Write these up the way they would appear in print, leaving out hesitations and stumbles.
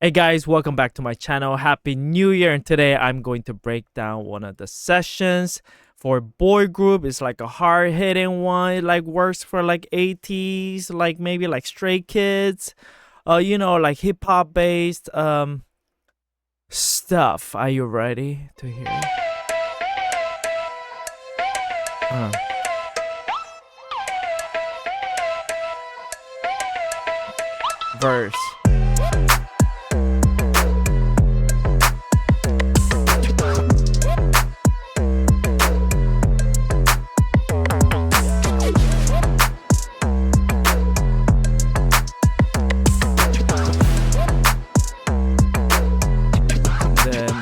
Hey guys, welcome back to my channel. Happy New Year, and today I'm going to break down one of the sessions for boy group. It's like a hard-hitting one. It like works for like ATEEZ, like maybe like Stray Kids, like hip-hop based stuff. Are you ready to hear it? Verse.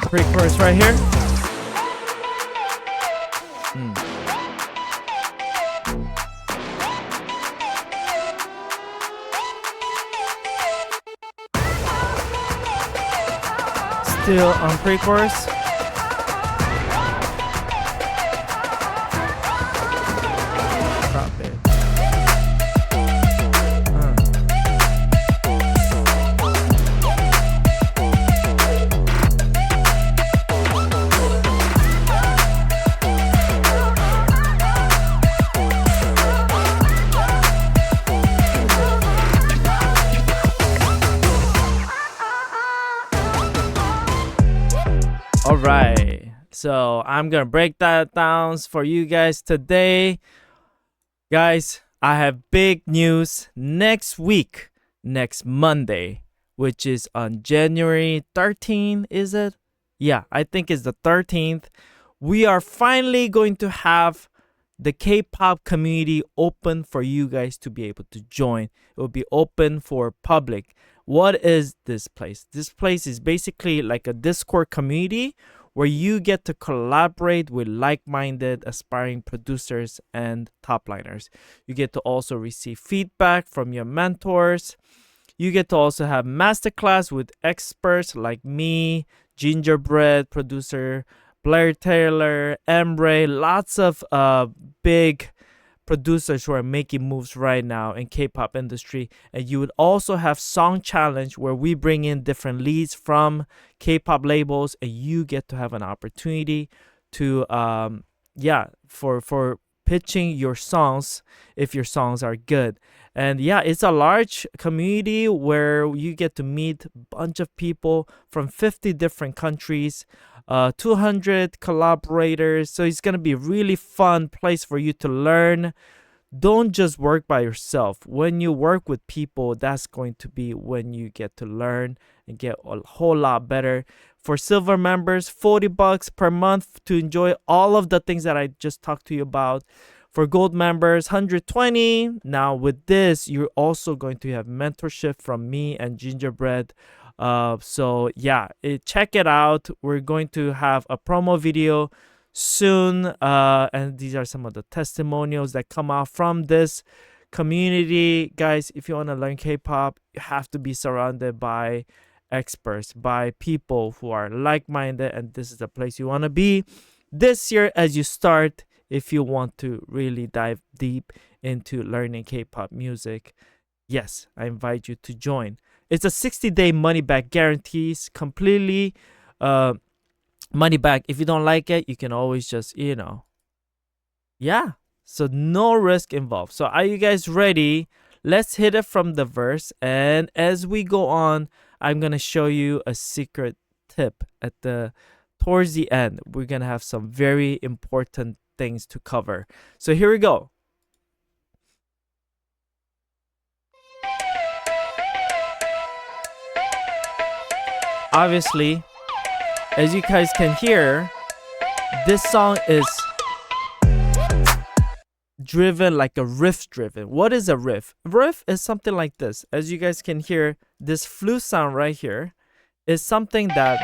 Pre-chorus right here. Still on pre-chorus. Drop it. All right, so I'm gonna break that down for you guys today. Guys, I have big news next week, next Monday, which is on January 13th, is it? Yeah, I think it's the 13th. We are finally going to have the K-pop community open for you guys to be able to join. It will be open for public. What is this place? This place is basically like a Discord community where you get to collaborate with like-minded aspiring producers and topliners. You get to also receive feedback from your mentors. You get to also have masterclass with experts like me, Gingerbread producer, Blair Taylor, Emre, lots of big producers who are making moves right now in K-pop industry. And you would also have song challenge where we bring in different leads from K-pop labels, and you get to have an opportunity to for pitching your songs if your songs are good. And yeah, it's a large community where you get to meet a bunch of people from 50 different countries, 200 collaborators. So it's going to be a really fun place for you to learn. Don't just work by yourself. When you work with people, that's going to be when you get to learn and get a whole lot better. For silver members, $40 per month to enjoy all of the things that I just talked to you about. For gold members, $120. Now with this, you're also going to have mentorship from me and Gingerbread. So yeah, check it out. We're going to have a promo video soon, and these are some of the testimonials that come out from this community. Guys, if you want to learn K-pop, you have to be surrounded by experts, by people who are like-minded, and this is the place you want to be this year as you start. If you want to really dive deep into learning K-pop music, yes, I invite you to join. It's a 60-day money-back guarantees, completely money back. If you don't like it, you can always just, yeah. So no risk involved. So are you guys ready? Let's hit it from the verse. And as we go on, I'm going to show you a secret tip towards the end. We're going to have some very important things to cover. So here we go. Obviously, as you guys can hear, this song is driven like a riff driven. What is a riff? Riff is something like this. As you guys can hear, this flute sound right here is something that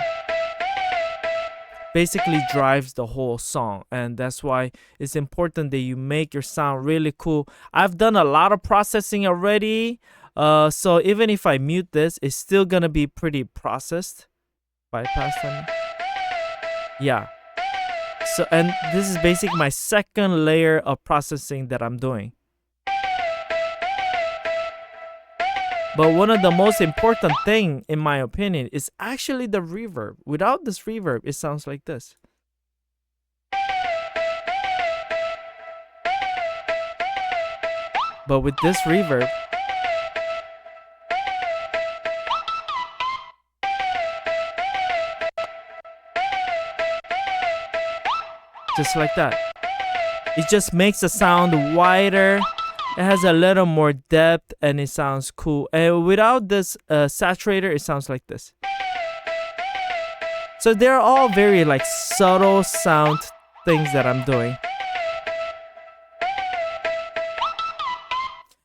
basically drives the whole song, and that's why it's important that you make your sound really cool. I've done a lot of processing already, so even if I mute this, it's still gonna be pretty processed. Bypass them. Yeah. So, and this is basically my second layer of processing that I'm doing. But one of the most important thing, in my opinion, is actually the reverb. Without this reverb, it sounds like this. But with this reverb, just like that, it just makes the sound wider. It has a little more depth and it sounds cool. And without this saturator, it sounds like this. So they're all very like subtle sound things that I'm doing.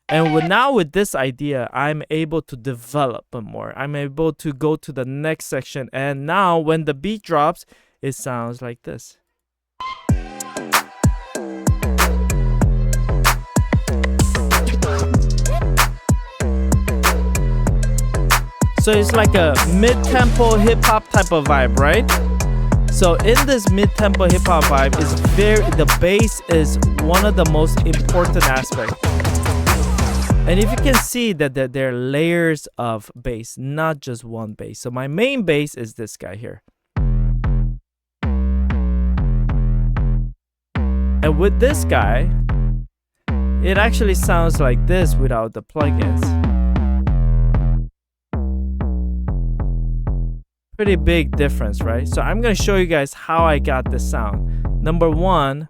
And now with this idea, I'm able to develop more. I'm able to go to the next section. And now when the beat drops, it sounds like this. So it's like a mid-tempo hip-hop type of vibe, right? So in this mid-tempo hip-hop vibe, the bass is one of the most important aspects. And if you can see that there are layers of bass, not just one bass. So my main bass is this guy here. And with this guy, it actually sounds like this without the plugins. Pretty big difference, right? So I'm gonna show you guys how I got this sound. Number one,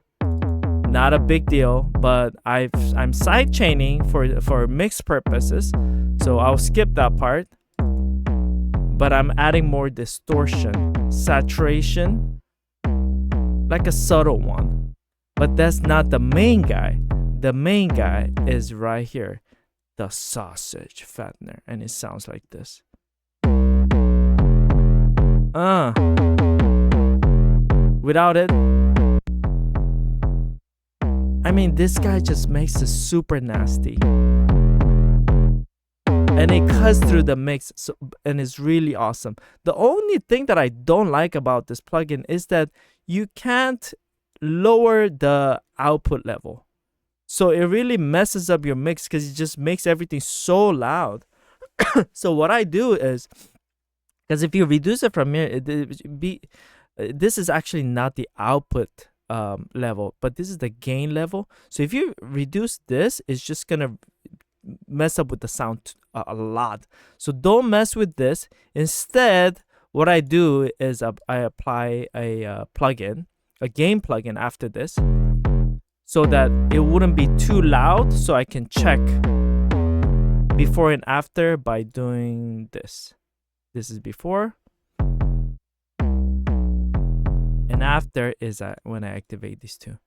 not a big deal, but I'm side chaining for mix purposes, so I'll skip that part. But I'm adding more distortion, saturation, like a subtle one. But that's not the main guy. The main guy is right here, the sausage fattener, and it sounds like this. Without it, I mean, this guy just makes it super nasty. And it cuts through the mix, and it's really awesome. The only thing that I don't like about this plugin is that you can't lower the output level. So it really messes up your mix because it just makes everything so loud. So what I do is, because if you reduce it from here, this is actually not the output level, but this is the gain level. So if you reduce this, it's just gonna mess up with the sound a lot. So don't mess with this. Instead, what I do is I apply a plugin, a gain plugin after this, so that it wouldn't be too loud. So I can check before and after by doing this. This is before, and after is when I activate these two.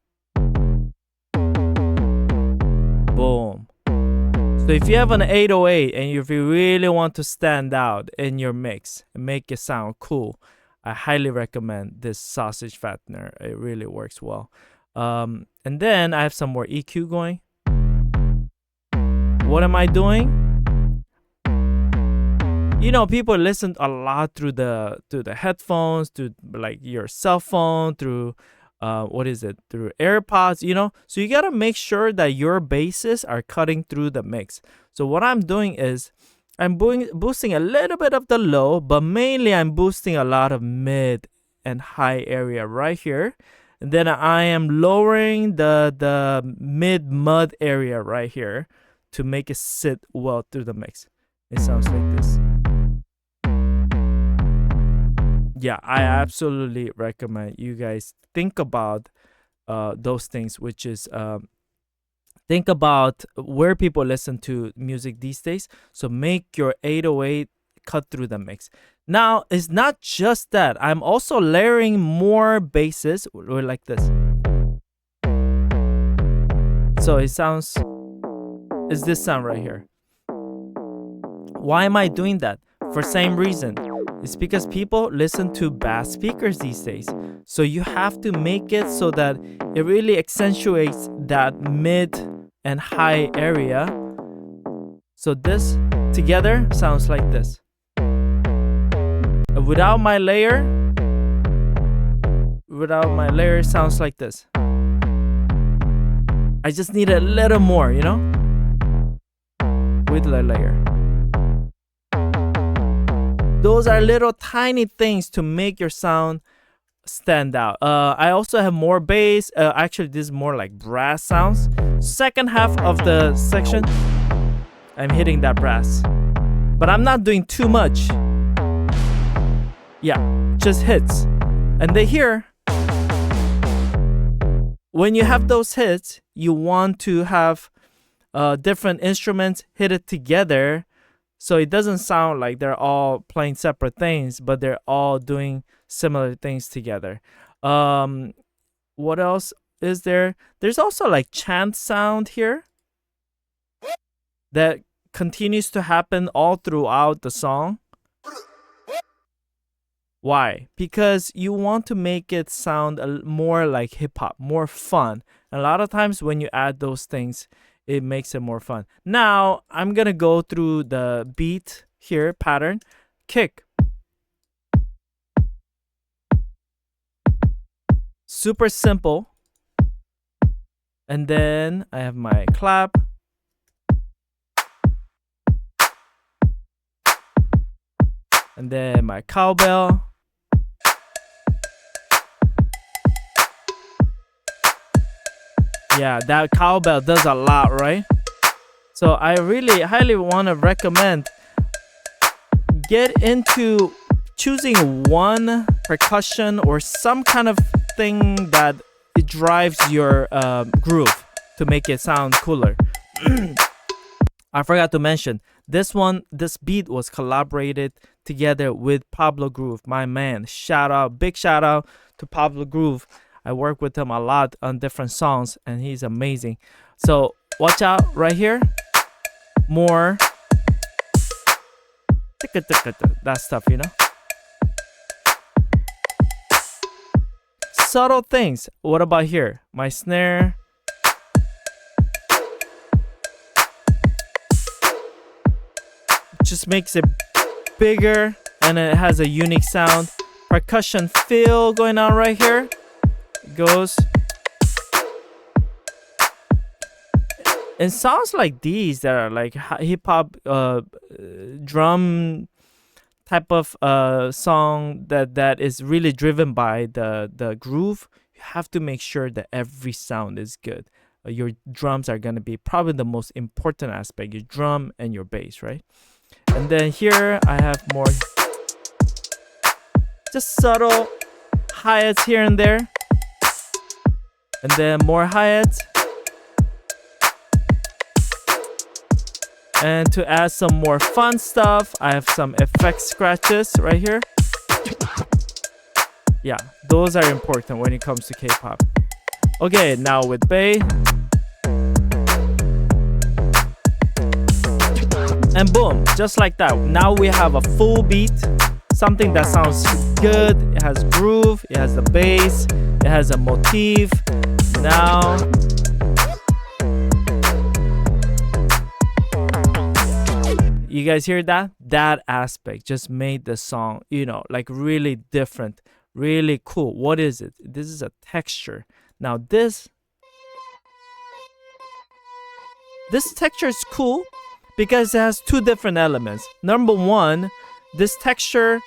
Boom. So if you have an 808 and if you really want to stand out in your mix and make it sound cool, I highly recommend this sausage fattener. It really works well. And then I have some more EQ going. What am I doing? You know, people listen a lot through the headphones, through like your cell phone, through through AirPods, you know. So you gotta make sure that your basses are cutting through the mix. So what I'm doing is I'm boosting a little bit of the low, but mainly I'm boosting a lot of mid and high area right here. And then I am lowering the mid mud area right here to make it sit well through the mix. It sounds like this. Yeah, I absolutely recommend you guys think about those things, which is think about where people listen to music these days. So make your 808 cut through the mix. Now, it's not just that. I'm also layering more basses like this. So it sounds, is this sound right here. Why am I doing that? For same reason. It's because people listen to bass speakers these days. So you have to make it so that it really accentuates that mid and high area. So this together sounds like this. Without my layer, it sounds like this. I just need a little more, you know? With the layer. Those are little tiny things to make your sound stand out. I also have more bass. Actually, this is more like brass sounds. Second half of the section, I'm hitting that brass, but I'm not doing too much. Yeah, just hits. And then here, when you have those hits, you want to have different instruments hit it together, so it doesn't sound like they're all playing separate things, but they're all doing similar things together. What else is there? There's also like chant sound here that continues to happen all throughout the song. Why? Because you want to make it sound more like hip hop, more fun. And a lot of times when you add those things, it makes it more fun. Now, I'm going to go through the beat here, pattern. Kick. Super simple. And then I have my clap. And then my cowbell. Yeah, that cowbell does a lot, right? So I really highly want to recommend get into choosing one percussion or some kind of thing that it drives your groove to make it sound cooler. I forgot to mention, this beat was collaborated together with Pablo Groove, my man. Big shout out to Pablo Groove. I work with him a lot on different songs, and he's amazing. So watch out right here. More that stuff, you know. Subtle things. What about here? My snare. Just makes it bigger, and it has a unique sound. Percussion fill going on right here. Goes. And sounds like these that are like hip hop drum type of song that is really driven by the groove. You have to make sure that every sound is good. Your drums are gonna be probably the most important aspect. Your drum and your bass, right? And then here I have more just subtle hi-hats here and there. And then more hi-hats. And to add some more fun stuff, I have some effect scratches right here. Yeah, those are important when it comes to K-pop. Okay, now with bass. And boom, just like that. Now we have a full beat. Something that sounds good. It has groove, it has the bass, it has a motif. Now you guys hear that? That aspect just made the song, you know, like really different, really cool. What is it? This is a texture. Now this texture is cool because it has two different elements. Number one, this texture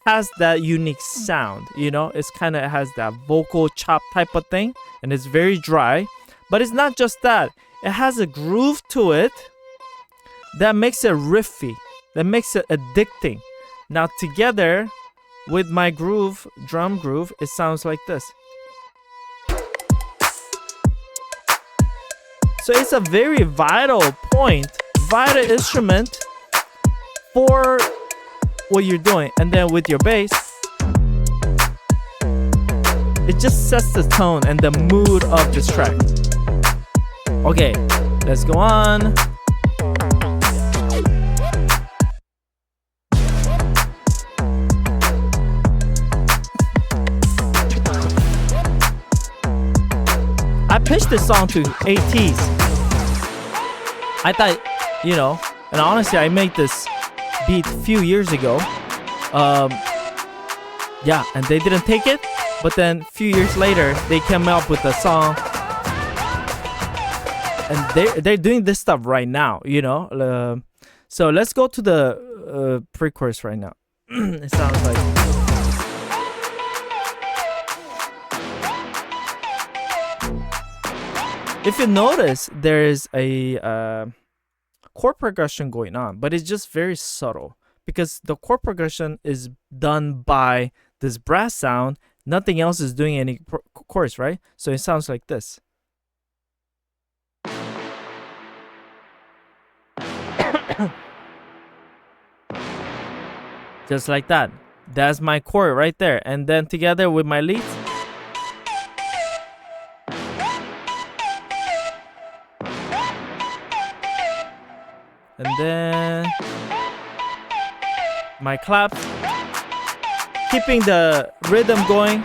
has that unique sound, you know, it has that vocal chop type of thing, and it's very dry. But it's not just that, it has a groove to it that makes it riffy, that makes it addicting. Now together with my groove, drum groove, it sounds like this. So it's a very vital instrument for what you're doing. And then with your bass, it just sets the tone and the mood of this track. Okay, let's go on. I pitched this song to ATEEZ. I thought, you know, and honestly, I made this beat a few years ago. Yeah, and they didn't take it. But then a few years later, they came up with a song. And they're doing this stuff right now, you know. So let's go to the pre-chorus right now. It sounds like. If you notice, there is a chord progression going on, but it's just very subtle because the chord progression is done by this brass sound. Nothing else is doing any chords, right? So it sounds like this. Just like that. That's my chord right there. And then together with my leads. And then my claps. Keeping the rhythm going.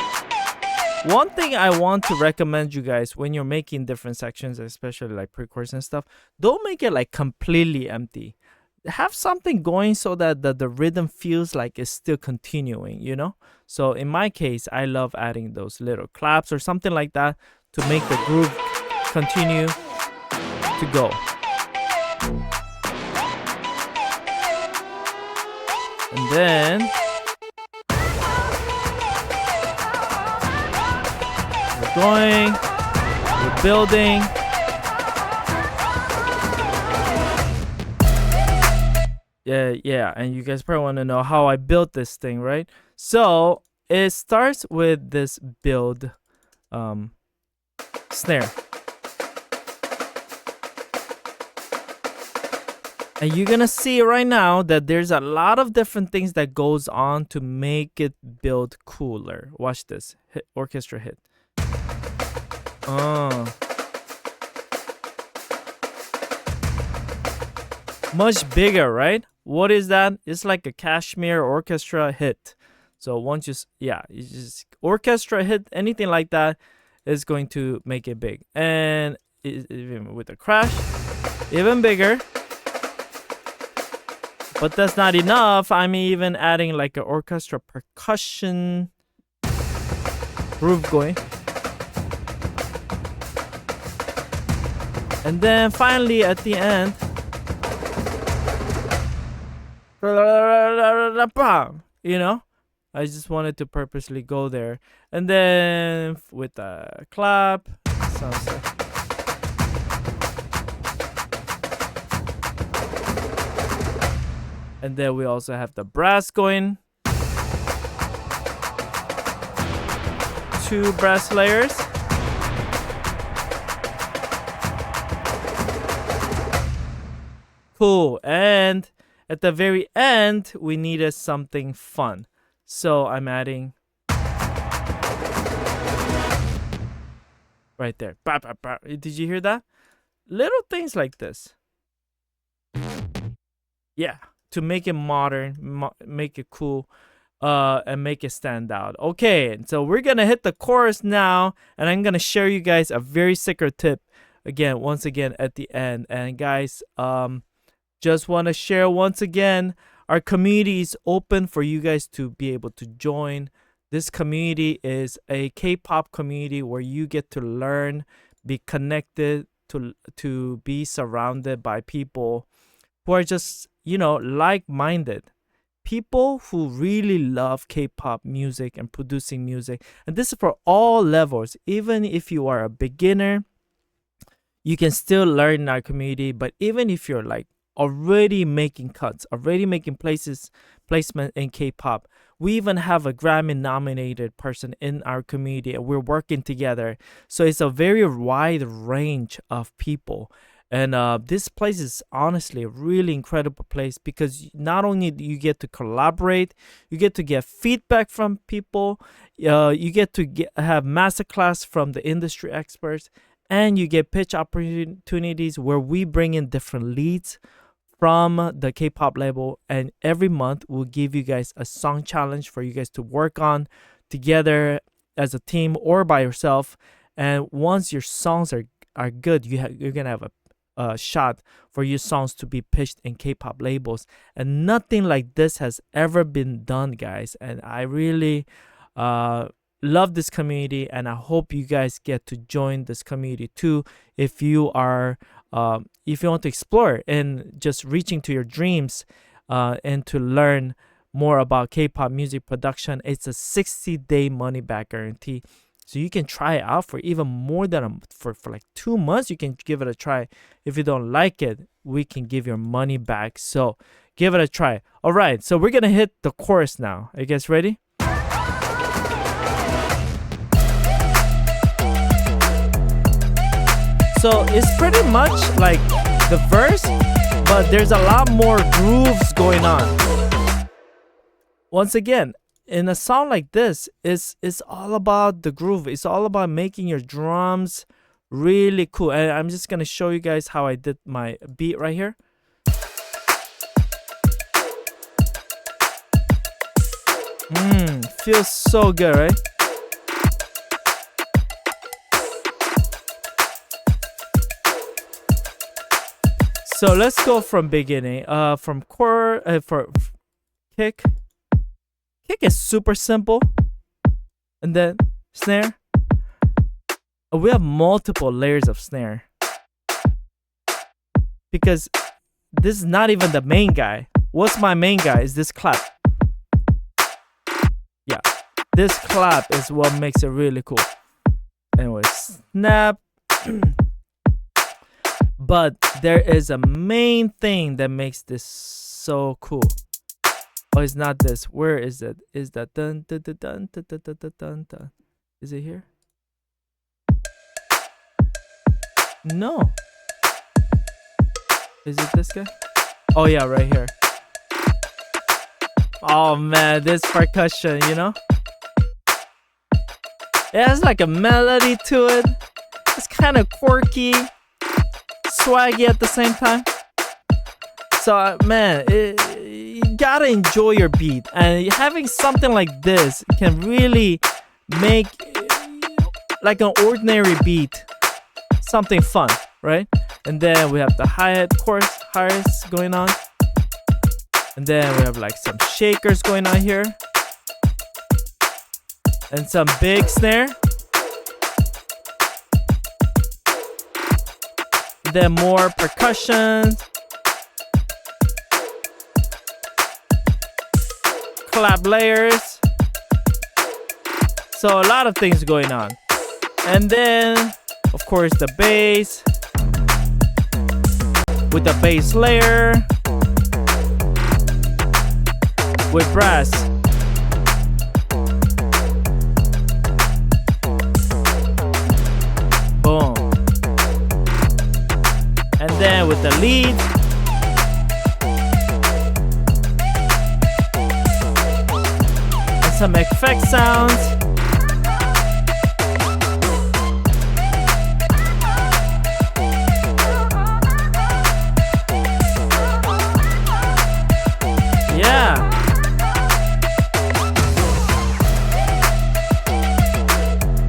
One thing I want to recommend you guys when you're making different sections, especially like pre-chorus and stuff, don't make it like completely empty. Have something going so that the rhythm feels like it's still continuing, you know? So in my case, I love adding those little claps or something like that to make the groove continue to go. And then we're going, we're building. Yeah, and you guys probably want to know how I built this thing, right? So it starts with this build snare. And you're gonna see right now that there's a lot of different things that goes on to make it build cooler. Watch this. Hit orchestra hit. Much bigger, right? What is that? It's like a Kashmir orchestra hit. So once you just orchestra hit, anything like that is going to make it big. And even with a crash, even bigger. But that's not enough. I'm even adding like an orchestra percussion groove going. And then finally at the end, you know, I just wanted to purposely go there. And then with a clap, sounds like. And then we also have the brass going. 2 brass layers. Cool. And at the very end, we needed something fun. So I'm adding right there. Did you hear that? Little things like this. Yeah. To make it modern, make it cool, and make it stand out. Okay, so we're gonna hit the chorus now, and I'm gonna share you guys a very secret tip once again at the end. And guys, just want to share once again, our community is open for you guys to be able to join. This community is a K-pop community where you get to learn, be connected, to be surrounded by people who are just, you know, like-minded. People who really love K-pop music and producing music. And this is for all levels. Even if you are a beginner, you can still learn in our community. But even if you're like already making cuts, already making placement in K-pop, we even have a Grammy-nominated person in our community, and we're working together. So it's a very wide range of people. And this place is honestly a really incredible place because not only do you get to collaborate, you get to get feedback from people, you get to have masterclass from the industry experts, and you get pitch opportunities where we bring in different leads from the K-pop label. And every month we'll give you guys a song challenge for you guys to work on together as a team or by yourself. And once your songs are good, you're gonna have a shot for your songs to be pitched in K-pop labels. And nothing like this has ever been done, guys. And I really love this community, and I hope you guys get to join this community too if you are if you want to explore and just reaching to your dreams and to learn more about K-pop music production, it's a 60-day money-back guarantee. So you can try it out for even more than for like 2 months. You can give it a try. If you don't like it, we can give your money back. So give it a try. All right, so we're gonna hit the chorus now. Are you guys ready? So it's pretty much like the verse, but there's a lot more grooves going on. Once again, in a song like this, it's all about the groove. It's all about making your drums really cool. And I'm just gonna show you guys how I did my beat right here. Feels so good, right? So let's go from beginning. From core, for kick. Kick is super simple, and then snare. We have multiple layers of snare because this is not even the main guy. What's my main guy? Is this clap? Yeah, this clap is what makes it really cool. Anyway, snap. But there is a main thing that makes this so cool. Oh, it's not this. Where is it? Is that dun dun dun dun dun dun dun dun dun? Is it here? No. Is it this guy? Oh yeah, right here. Oh man, this percussion, you know? It has like a melody to it. It's kind of quirky, swaggy at the same time. So man, you gotta enjoy your beat, and having something like this can really make like an ordinary beat something fun, right? And then we have the hi-hat chorus going on, and then we have like some shakers going on here, and some big snare. Then more percussion, clap layers. So a lot of things going on. And then of course the bass with the bass layer with brass. Boom. And then with the lead, and some effect sounds. Yeah.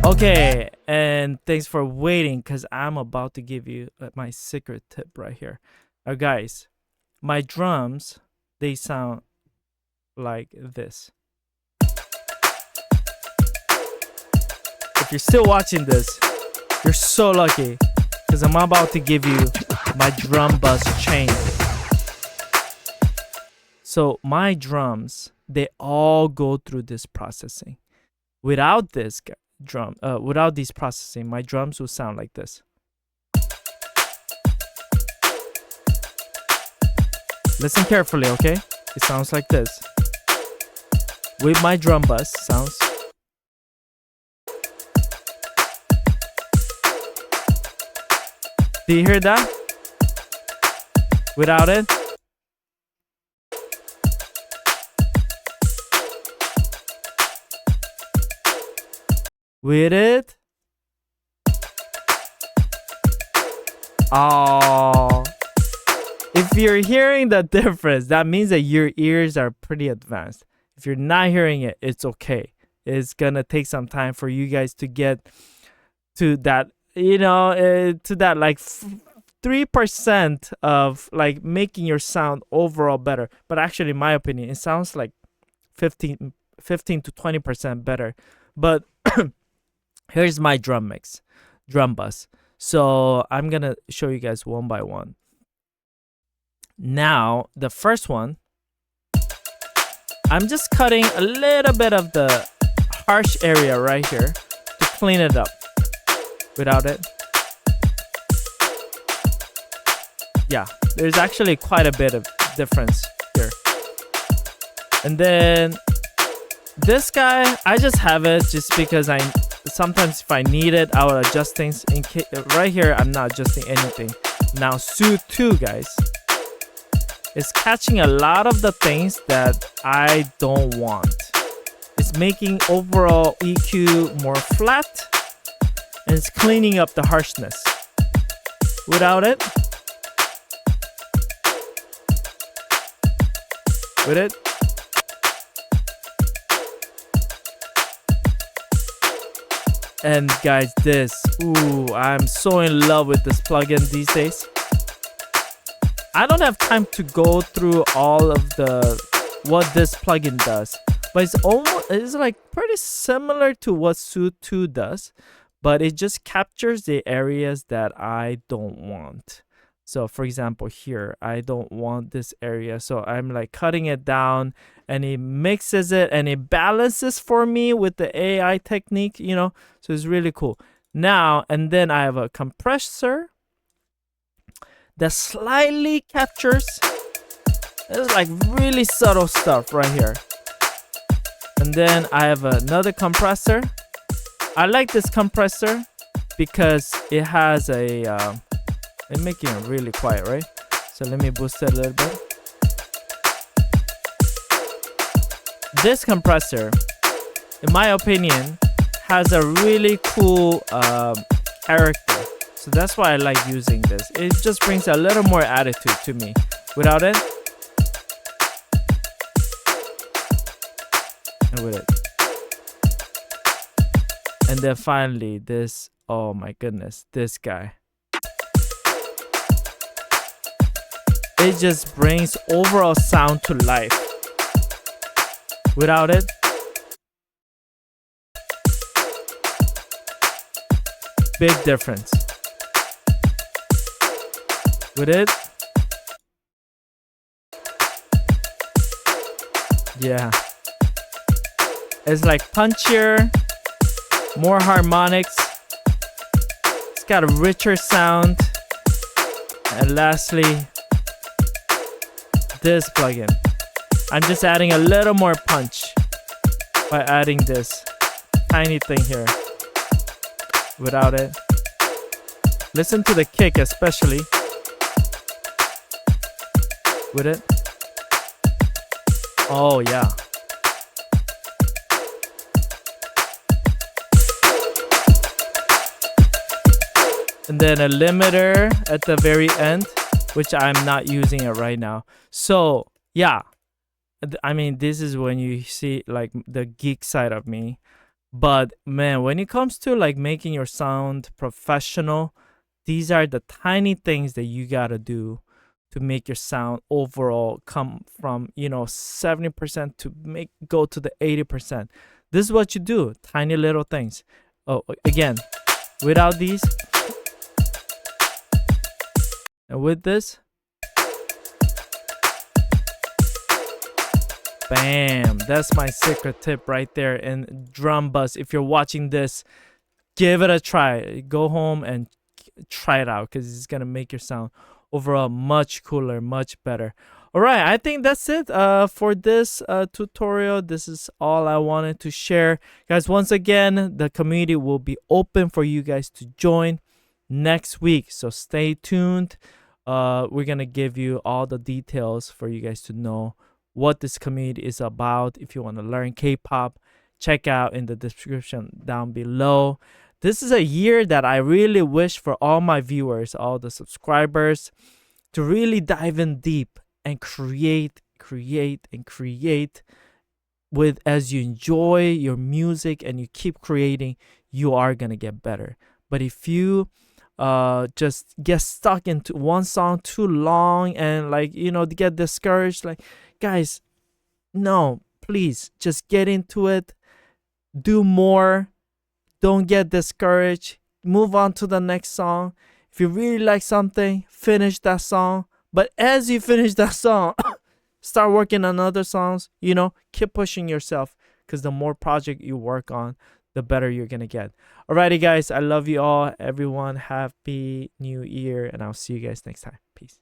Okay, and thanks for waiting, because I'm about to give you my secret tip right here. Guys, my drums, they sound like this. If you're still watching this, you're so lucky, because I'm about to give you my drum bus chain. So my drums, they all go through this processing. Without this without these processing, my drums will sound like this. Listen carefully, okay? It sounds like this. With my drum bus sounds. Do you hear that? Without it? With it? Oh. If you're hearing the difference, that means that your ears are pretty advanced. If you're not hearing it, it's okay. It's gonna take some time for you guys to get to that, to that like 3% of like making your sound overall better. But actually, in my opinion, it sounds like 15 to 20% better. But here's my drum bus. So I'm gonna show you guys one by one. Now, the first one, I'm just cutting a little bit of the harsh area right here to clean it up. Without it, yeah, there's actually quite a bit of difference here. And then this guy, I just have it just because I sometimes if I need it, I will adjust things. In case right here, I'm not adjusting anything. Now Suit 2, guys, is catching a lot of the things that I don't want. It's making overall EQ more flat, and it's cleaning up the harshness. Without it, with it, and guys, this, ooh, I'm so in love with this plugin these days. I don't have time to go through all of what this plugin does, but it's like pretty similar to what Suit 2 does, but it just captures the areas that I don't want. So for example, here, I don't want this area. So I'm like cutting it down, and it mixes it and it balances for me with the AI technique, you know, so it's really cool. Now, and then I have a compressor that slightly captures. It's like really subtle stuff right here. And then I have another compressor. I like this compressor because it has it's making it really quiet, right? So let me boost it a little bit. This compressor, in my opinion, has a really cool character. So that's why I like using this. It just brings a little more attitude to me. Without it, and with it. And then finally, this, oh my goodness, this guy. It just brings overall sound to life. Without it, big difference. With it, yeah, it's like punchier, more harmonics. It's got a richer sound. And lastly, this plugin. I'm just adding a little more punch by adding this tiny thing here. Without it, listen to the kick, especially with it. Oh yeah. And then a limiter at the very end, which I'm not using it right now. So yeah, I mean, this is when you see like the geek side of me. But man, when it comes to like making your sound professional, these are the tiny things that you gotta do to make your sound overall come from, 70% to go to the 80%. This is what you do, tiny little things. Oh, again, without these, and with this, bam, that's my secret tip right there. And drum bus, if you're watching this, give it a try. Go home and try it out, because it's gonna make your sound overall much cooler, much better. All right, I think that's it for this tutorial. This is all I wanted to share, guys. Once again, the community will be open for you guys to join next week, so stay tuned. We're gonna give you all the details for you guys to know what this community is about. If you want to learn K-pop, check out in the description down below. This is a year that I really wish for all my viewers, all the subscribers, to really dive in deep and create with, as you enjoy your music and you keep creating, you are gonna get better. But if you just get stuck into one song too long and get discouraged, guys, no, please just get into it, do more, don't get discouraged, move on to the next song. If you really like something, finish that song. But as you finish that song, Start working on other songs. You know, keep pushing yourself, because the more project you work on, the better you're gonna get. Alrighty, guys, I love you all. Everyone, happy new year, and I'll see you guys next time. Peace.